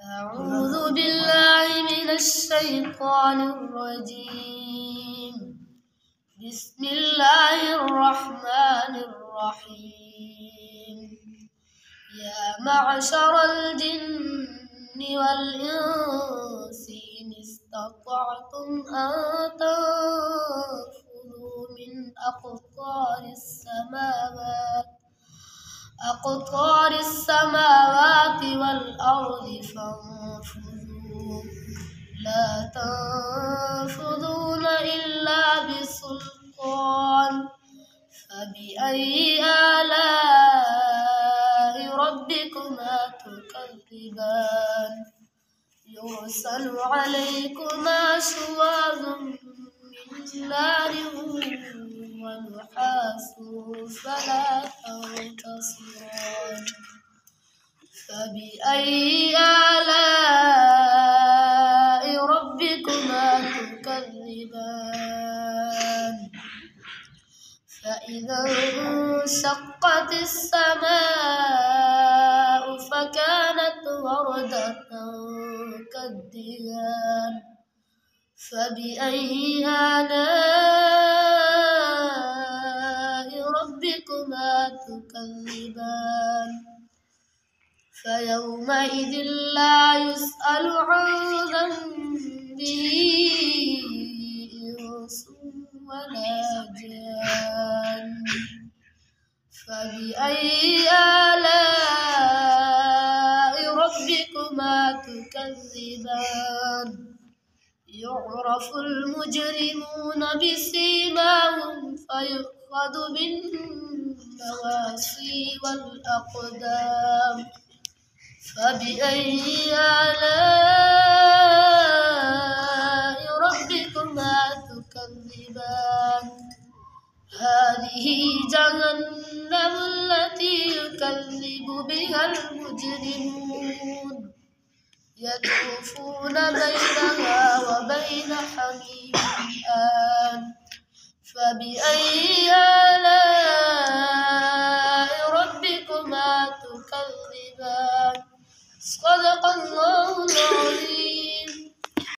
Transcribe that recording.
أعوذ بالله من الشيطان الرجيم. بسم الله الرحمن الرحيم. يا معشر الجن والإنس إن استطعتم أن تنفذوا من أقطار السماوات والأرض فانفذوا لا تنفذون إلا بسلطان. فبأي آلاء ربكما تكذبان؟ يرسل عليكما شواظ من نار ونحاس فلا تنتصران. فبأي آلاء ربكما تكذبان؟ فإذا انشقت السماء فكانت وردة كالدهان. فبأي آلاء ربكما تكذبان؟ فيومئذ لا يسأل عن ذنبه إنس ولا جان. فبأي آلاء ربكما تكذبان؟ يعرف المجرمون بسيماهم فيؤخذ بالنواصي والأقدام. فبأي آلاء ربكما تكذبان؟ هذه جهنم التي يكذب بها المجرمون يطوفون بينها وبين حميم آن. فبأي آلاء